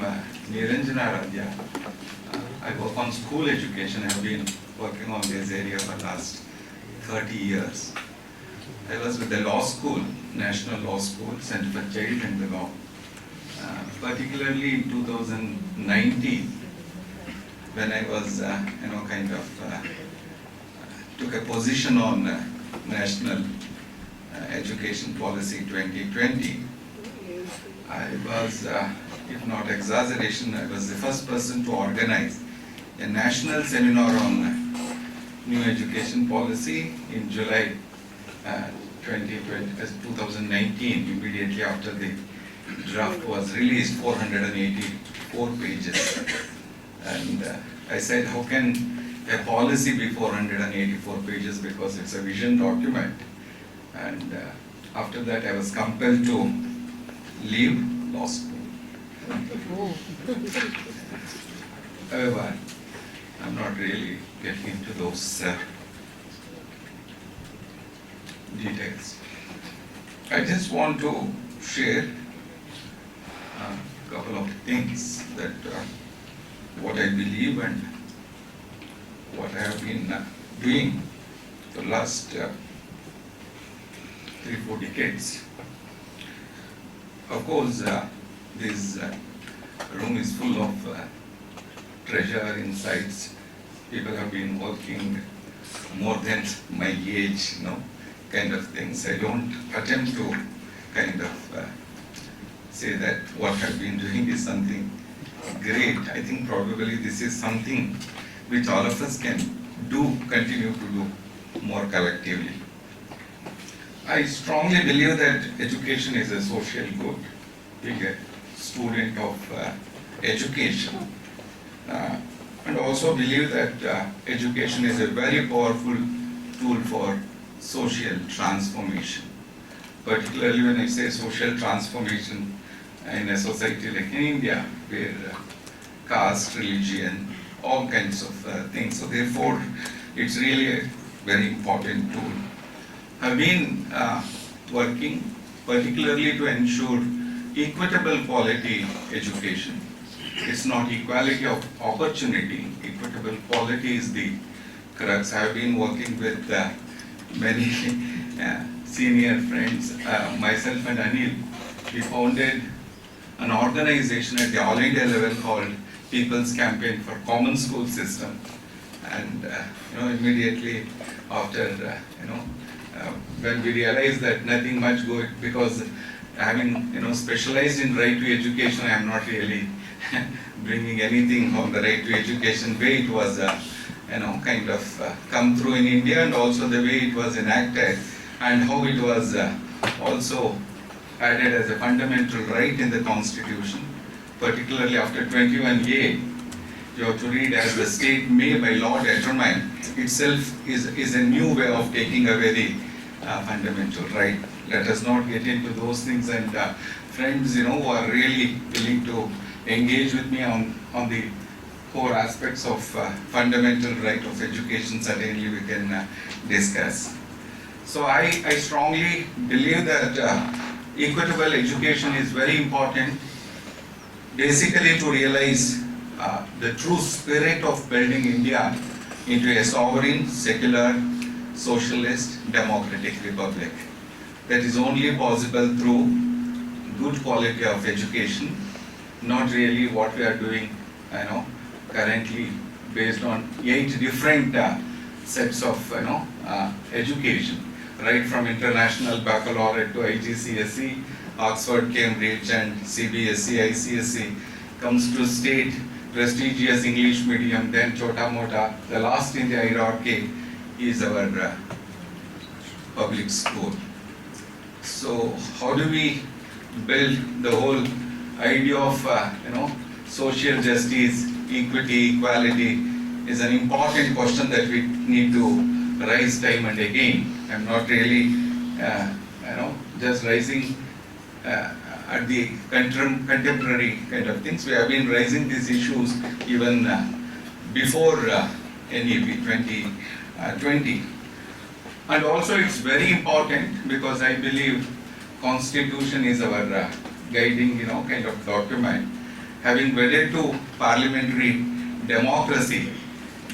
am Niranjanaradhya. I work on school education. I have been working on this area for the last 30 years. I was with the law school, National Law School, Center for Child and the Law. Particularly in 2019, when I was, took a position on National Education Policy 2020. I was, if not exaggeration, I was the first person to organize a national seminar on new education policy in July 2019, immediately after the draft was released, 484 pages. And I said, how can a policy be 484 pages, because it's a vision document. And after that I was compelled to leave law school. However, I'm not really getting into those details. I just want to share a couple of things that what I believe and what I have been doing for the last 3-4 decades. Of course, this room is full of treasure, insights. People have been working more than my age, kind of things. I don't attempt to kind of say that what I've been doing is something great. I think probably this is something which all of us can continue to do more collectively. I strongly believe that education is a social good. Being a student of education, and also believe that education is a very powerful tool for social transformation. Particularly when I say social transformation in a society like in India, where caste, religion, all kinds of things. So therefore, it's really a very important tool. I've been working particularly to ensure equitable quality education. It's not equality of opportunity. Equitable quality is the crux. I've been working with many senior friends, myself and Anil. We founded an organization at the All India level called People's Campaign for Common School System. And immediately after, when we realized that nothing much good, because having specialized in right to education, I am not really bringing anything on the right to education way it was kind of come through in India, and also the way it was enacted and how it was also added as a fundamental right in the Constitution, particularly after 21A. You have to read as the state may by law determine itself is a new way of taking away the fundamental right. Let us not get into those things, and friends who are really willing to engage with me on the core aspects of fundamental right of education, certainly we can discuss. So I strongly believe that equitable education is very important, basically to realize the true spirit of building India into a sovereign, secular, socialist, democratic republic. That is only possible through good quality of education, not really what we are doing, currently based on 8 different sets of, education, right from international baccalaureate to IGCSE, Oxford, Cambridge, and CBSE, ICSE, comes to state prestigious English medium, then Chota Mota. The last in the hierarchy is our public school. So how do we build the whole idea of social justice, equity, equality is an important question that we need to raise time and again. I'm not really just rising at the contemporary kind of things. We have been raising these issues even before NEP 2020. And also it's very important because I believe Constitution is our guiding kind of document. having wedded to parliamentary democracy,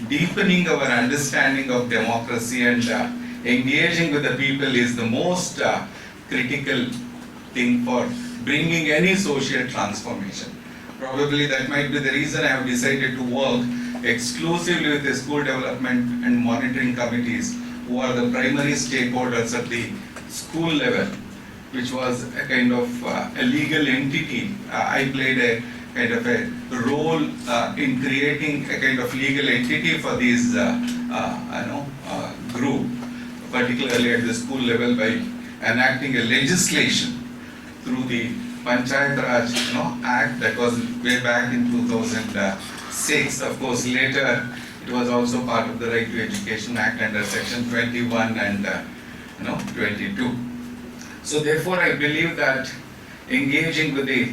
deepening our understanding of democracy and engaging with the people is the most critical thing for bringing any social transformation. Probably that might be the reason I have decided to work exclusively with the school development and monitoring committees, who are the primary stakeholders at the school level, which was a kind of a legal entity. I played a kind of a role in creating a kind of legal entity for these group, particularly at the school level, by enacting a legislation through the Panchayat Raj Act that was way back in 2006. Of course, later it was also part of the Right to Education Act under Section 21 and 22. So therefore, I believe that engaging with the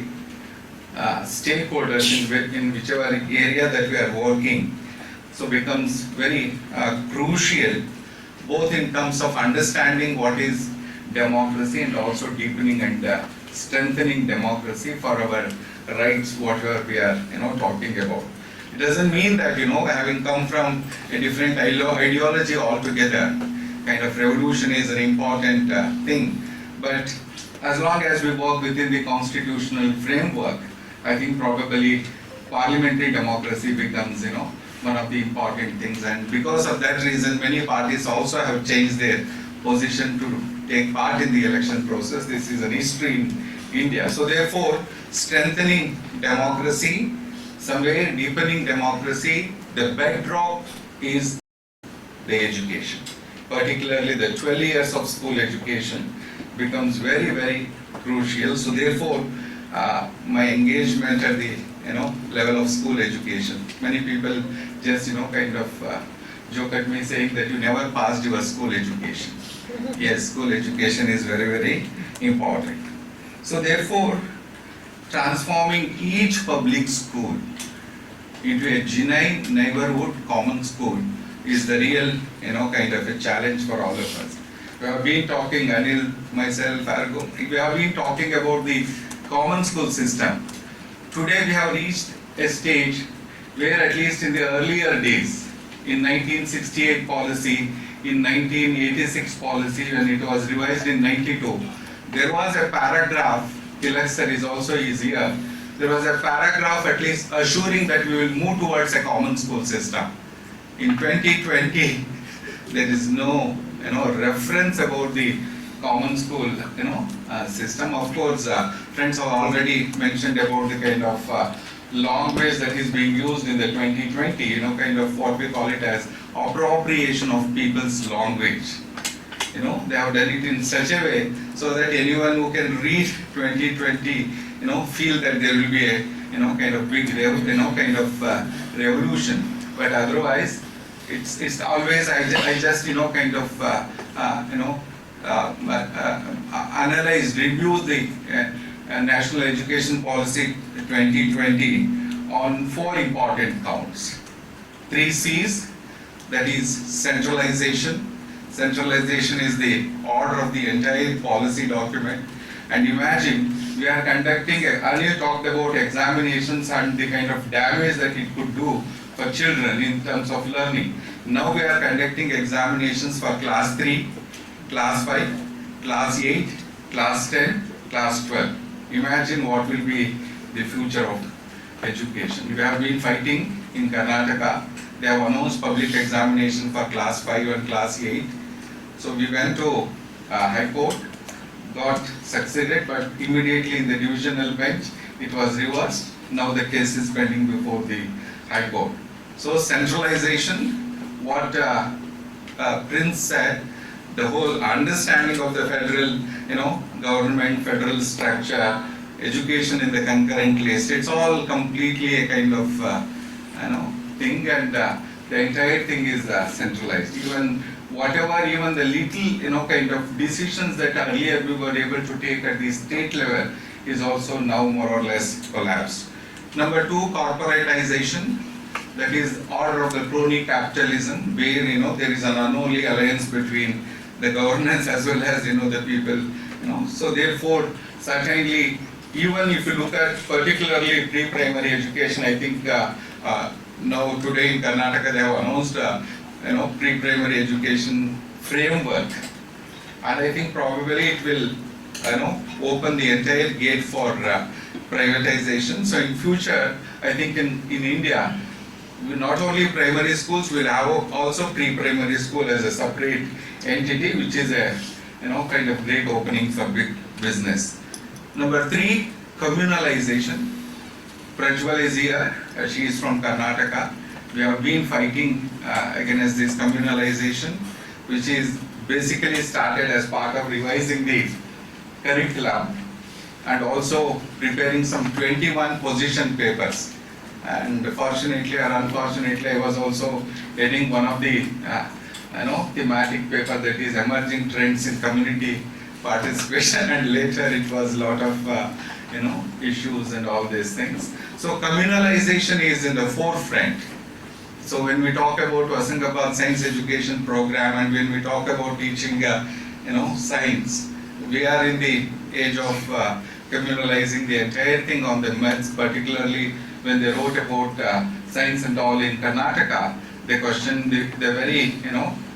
stakeholders in whichever area that we are working, so becomes very crucial, both in terms of understanding what is democracy and also deepening and strengthening democracy for our rights, whatever we are talking about. It doesn't mean that having come from a different ideology altogether, kind of revolution is an important thing. But as long as we work within the constitutional framework, I think probably parliamentary democracy becomes one of the important things. And because of that reason, many parties also have changed their position to take part in the election process. This is an history in India. So therefore, strengthening democracy, somewhere deepening democracy, the bedrock is the education. Particularly the 12 years of school education becomes very, very crucial. So therefore, my engagement at the level of school education, many people just kind of joke at me saying that you never passed your school education. Yes, school education is very, very important. So therefore, transforming each public school into a genuine neighborhood common school is the real kind of a challenge for all of us. We have been talking, Anil, myself, Argo, we have been talking about the common school system. Today we have reached a stage where, at least in the earlier days, in 1968 policy, in 1986 policy, when it was revised in 92, there was a paragraph, Tilak sir is also here, there was a paragraph at least assuring that we will move towards a common school system. In 2020, there is no reference about the common school system. Of course, friends have already mentioned about the kind of language that is being used in the 2020, kind of what we call it as appropriation of people's language. They have done it in such a way so that anyone who can read 2020, feel that there will be a kind of big kind of revolution. But otherwise, it's always I just kind of analyze, review the National Education Policy 2020 on 4 important counts. 3 C's, that is centralization. Centralization is the order of the entire policy document. And imagine, we are conducting, earlier talked about examinations and the kind of damage that it could do for children in terms of learning. Now we are conducting examinations for class 3, class 5, class 8, class 10, class 12. Imagine what will be the future of education. We have been fighting in Karnataka. They have announced public examination for class 5 and class 8. So we went to High Court, got succeeded, but immediately in the divisional bench it was reversed. Now the case is pending before the High Court. So centralization, what Prince said, the whole understanding of the federal, government, federal structure, education in the concurrent list, it's all completely a kind of, thing, and the entire thing is centralized. Even whatever, even the little, kind of decisions that earlier we were able to take at the state level is also now more or less collapsed. Number 2, corporaitisation. That is order of the crony capitalism, where there is an unholy alliance between the governance as well as the people. So therefore, certainly even if you look at particularly pre-primary education, I think now today in Karnataka they have announced pre-primary education framework, and I think probably it will open the entire gate for privatization. So in future, I think in India, not only primary schools, will have also pre-primary school as a separate entity, which is a kind of great opening for big business. Number 3, communalization. Prajwal is here. She is from Karnataka. We have been fighting against this communalization, which is basically started as part of revising the curriculum and also preparing some 21 position papers. And fortunately or unfortunately, I was also heading one of the thematic paper, that is emerging trends in community participation, and later it was a lot of issues and all these things. So communalization is in the forefront. So when we talk about Vasangabad Science Education Program, and when we talk about teaching science, we are in the age of communalizing the entire thing on the maths, particularly when they wrote about science and all in Karnataka. They questioned the very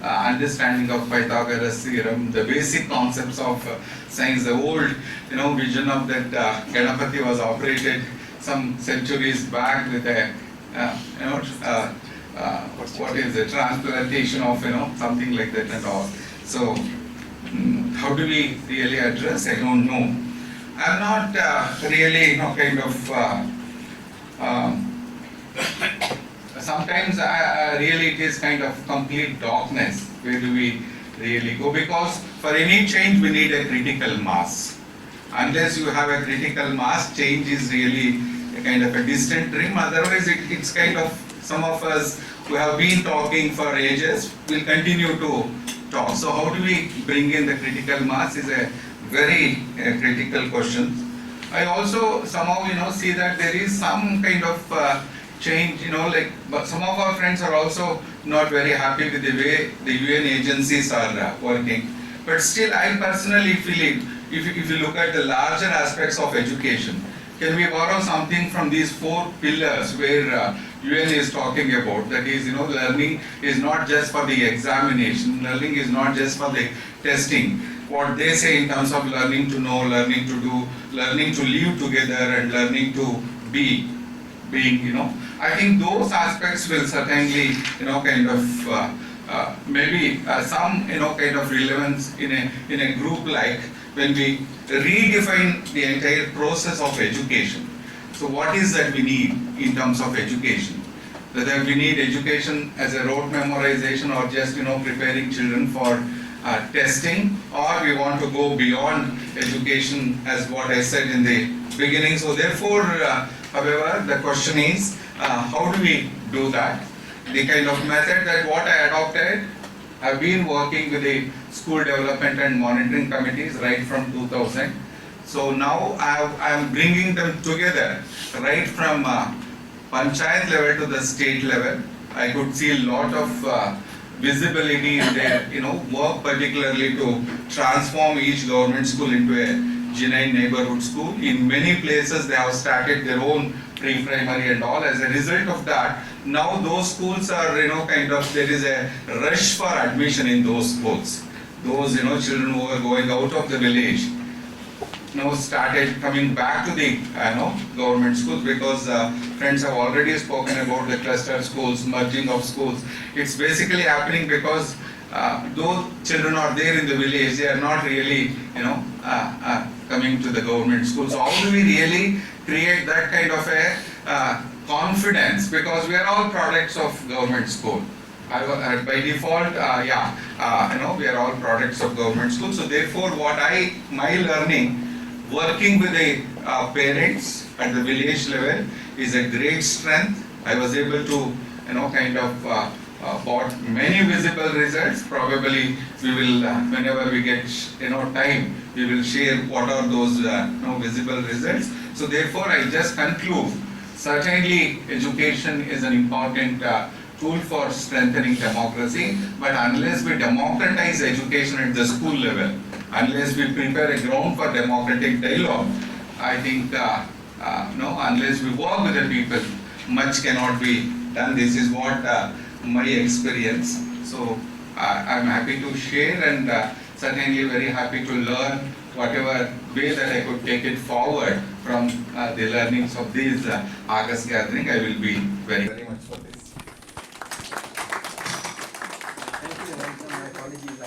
understanding of Pythagoras theorem, the basic concepts of science, the old vision of that Ganapati was operated some centuries back with a what is the transplantation of something like that and all. So how do we really address? I don't know. I'm not really kind of sometimes really it is kind of complete darkness. Where do we really go? Because for any change we need a critical mass. Unless you have a critical mass, change is really a kind of a distant dream. Otherwise it's kind of, some of us who have been talking for ages will continue to talk. So how do we bring in the critical mass is a very critical question. I also somehow see that there is some kind of change, but some of our friends are also not very happy with the way the UN agencies are working. But still, I personally feel if you look at the larger aspects of education, can we borrow something from these 4 pillars where UN is talking about? That is, learning is not just for the examination, learning is not just for the testing. What they say in terms of learning to know, learning to do, learning to live together, and learning to being, I think those aspects will certainly, kind of maybe some, kind of relevance in a group like when we redefine the entire process of education. So what is that we need in terms of education? Whether we need education as a rote memorization or just, preparing children for testing, or we want to go beyond education as what I said in the beginning. So therefore, however, the question is, how do we do that? The kind of method that what I adopted, I've been working with the school development and monitoring committees right from 2000. So now I am bringing them together right from panchayat level to the state level. I could see a lot of visibility in their work, particularly to transform each government school into a genuine neighborhood school. In many places they have started their own pre-primary and all. As a result of that, now those schools are kind of, there is a rush for admission in those schools. Those children who are going out of the village now started coming back to the government schools, because friends have already spoken about the cluster schools, merging of schools. It's basically happening because those children are there in the village, they are not really coming to the government schools. So how do we really create that kind of a confidence? Because we are all products of government school. By default, we are all products of government school. So therefore, my learning, working with the parents at the village level is a great strength. I was able to, kind of bought many visible results. Probably we will, whenever we get, time, we will share what are those, visible results. So therefore, I just conclude, certainly education is an important tool for strengthening democracy, but unless we democratize education at the school level, unless we prepare a ground for democratic dialogue, I think no, unless we work with the people, much cannot be done. This is what my experience. So I'm happy to share, and certainly very happy to learn whatever way that I could take it forward from the learnings of this August gathering. I will be very, very much for this. Thank you. My apologies.